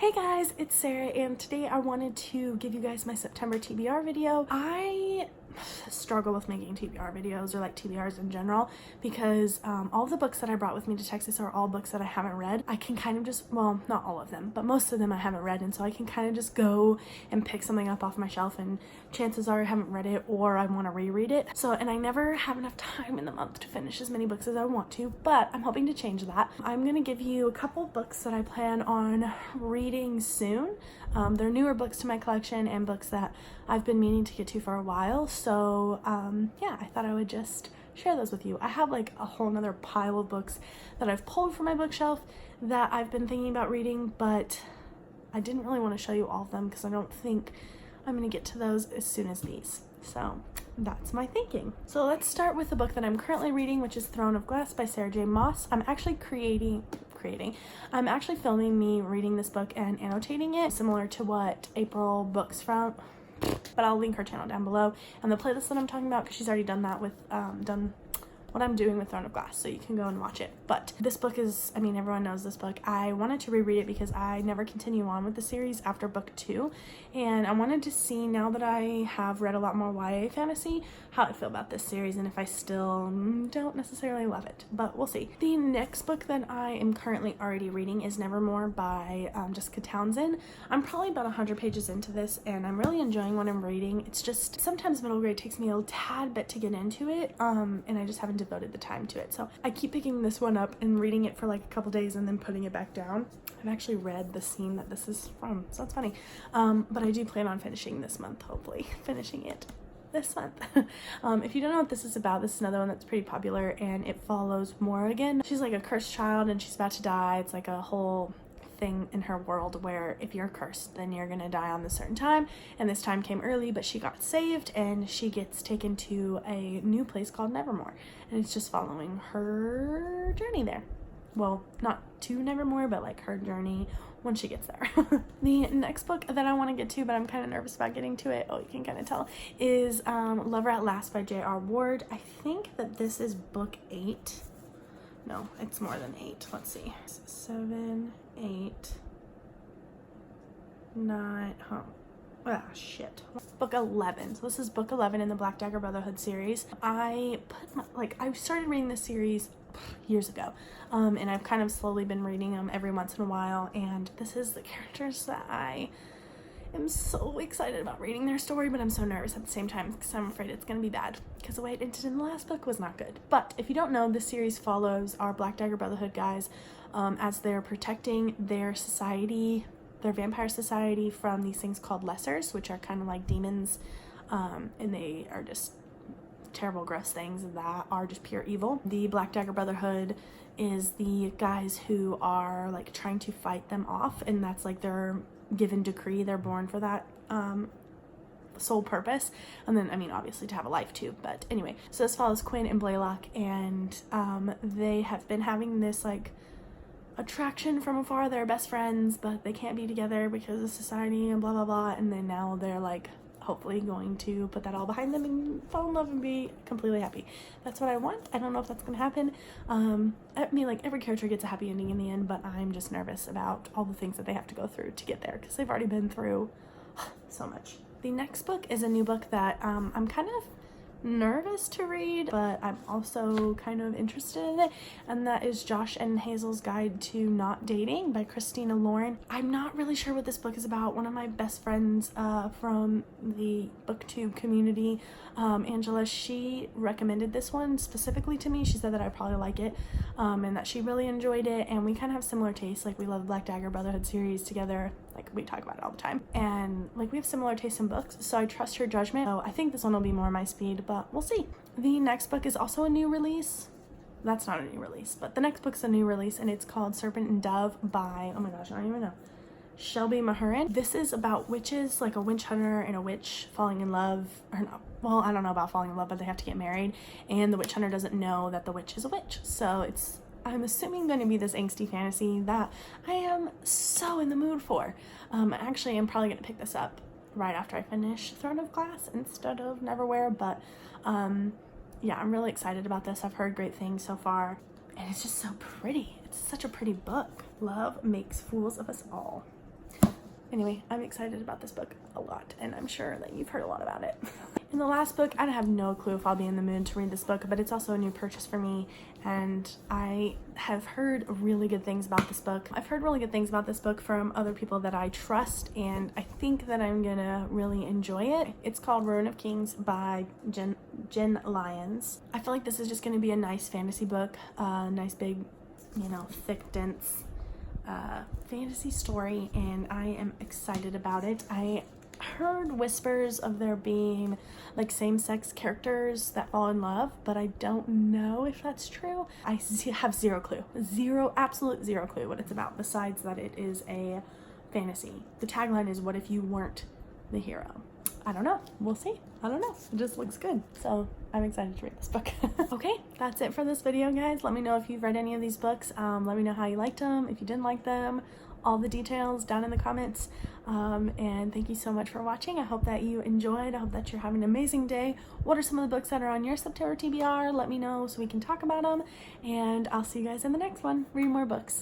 Hey guys, it's Sarah, and today I wanted to give you guys my September TBR video. I struggle with making TBR videos, or like TBRs in general, because all the books that I brought with me to Texas are all books that I haven't read. I can kind of just, well, not all of them, but most of them I haven't read, and so I can kind of just go and pick something up off my shelf, and chances are I haven't read it or I want to reread it. So, and I never have enough time in the month to finish as many books as I want to, but I'm hoping to change that. I'm gonna give you a couple books that I plan on reading soon. They're newer books to my collection and books that I've been meaning to get to for a while. So yeah, I thought I would just share those with you. I have like a whole nother pile of books that I've pulled from my bookshelf that I've been thinking about reading, but I didn't really want to show you all of them because I don't think I'm going to get to those as soon as these. So that's my thinking. So let's start with the book that I'm currently reading, which is Throne of Glass by Sarah J. Maas. I'm actually I'm actually filming me reading this book and annotating it, similar to what April books from, but I'll link her channel down below and the playlist that I'm talking about, because she's already done that with done what I'm doing with Throne of Glass, so you can go and watch it. But this book is, I mean, everyone knows this book. I wanted to reread it because I never continue on with the series after book 2, and I wanted to see, now that I have read a lot more YA fantasy, how I feel about this series and if I still don't necessarily love it, but we'll see. The next book that I am currently already reading is Nevermore by Jessica Townsend. I'm probably about 100 pages into this and I'm really enjoying what I'm reading. It's just sometimes middle grade takes me a tad bit to get into it, and I just haven't devoted the time to it. So I keep picking this one up and reading it for like a couple days and then putting it back down. I've actually read the scene that this is from, so that's funny. But I do plan on finishing this month, hopefully finishing it this month. If you don't know what this is about, this is another one that's pretty popular, and it follows Morrigan. She's like a cursed child and she's about to die. It's like a whole thing in her world where if you're cursed then you're gonna die on this certain time, and this time came early, but she got saved and she gets taken to a new place called Nevermore, and it's just following her journey there. Well, not to Nevermore, but like her journey when she gets there. The next book that I want to get to, but I'm kind of nervous about getting to it, oh, you can kind of tell, is Lover at Last by J.R. Ward. I think that this is book 8. No, it's more than 8. Let's see. 7, 8, 9, ah, shit. Book 11. So this is book 11 in the Black Dagger Brotherhood series. I started reading this series years ago, and I've kind of slowly been reading them every once in a while, and this is the characters that I am so excited about reading their story, but I'm so nervous at the same time because I'm afraid it's gonna be bad, because the way it ended in the last book was not good. But if you don't know, this series follows our Black Dagger Brotherhood guys as they're protecting their society, their vampire society, from these things called lessers, which are kind of like demons, and they are just terrible, gross things that are just pure evil. The Black Dagger Brotherhood is the guys who are like trying to fight them off, and that's like their given decree. They're born for that sole purpose, and then, I mean, obviously to have a life too, but anyway. So this follows Quinn and Blaylock, and they have been having this like attraction from afar. They're best friends, but they can't be together because of society and blah blah blah, and then now they're like hopefully going to put that all behind them and fall in love and be completely happy. That's what I want. I don't know if that's gonna happen. I mean, like, every character gets a happy ending in the end, but I'm just nervous about all the things that they have to go through to get there, because they've already been through so much. The next book is a new book that I'm kind of nervous to read, but I'm also kind of interested in it, and that is Josh and Hazel's Guide to Not Dating by Christina Lauren. I'm not really sure what this book is about. One of my best friends from the booktube community, Angela, she recommended this one specifically to me. She said that I'd probably like it, and that she really enjoyed it, and we kind of have similar tastes. Like, we love Black Dagger Brotherhood series together, like we talk about it all the time, and like we have similar tastes in books, so I trust her judgment. So I think this one will be more my speed, but we'll see. The next book is also a new release. That's not a new release, but the next book's a new release, and it's called Serpent and Dove by, oh my gosh, I don't even know, Shelby Mahurin. This is about witches, like a witch hunter and a witch falling in love, or not, well, I don't know about falling in love, but they have to get married, and the witch hunter doesn't know that the witch is a witch. So it's, I'm assuming, going to be this angsty fantasy that I am so in the mood for. Actually, I'm probably going to pick this up right after I finish Throne of Glass instead of Neverwhere, but yeah, I'm really excited about this. I've heard great things so far, and it's just so pretty. It's such a pretty book. Love makes fools of us all. Anyway, I'm excited about this book a lot, and I'm sure that you've heard a lot about it. In the last book, I have no clue if I'll be in the mood to read this book, but it's also a new purchase for me, and I have heard really good things about this book. I've heard really good things about this book from other people that I trust, and I think that I'm gonna really enjoy it. It's called Ruin of Kings by Jen Lyons. I feel like this is just gonna be a nice fantasy book, nice big, you know, thick, dense fantasy story, and I am excited about it. I heard whispers of there being like same-sex characters that fall in love, but I don't know if that's true. I have zero clue, absolute zero clue what it's about, besides that it is a fantasy. The tagline is, "What if you weren't the hero?" I don't know, we'll see. I don't know, it just looks good, so I'm excited to read this book. Okay, that's it for this video, guys. Let me know if you've read any of these books. Let me know how you liked them, if you didn't like them, all the details down in the comments. And thank you so much for watching. I hope that you enjoyed. I hope that you're having an amazing day. What are some of the books that are on your September TBR? Let me know so we can talk about them, and I'll see you guys in the next one. Read more books.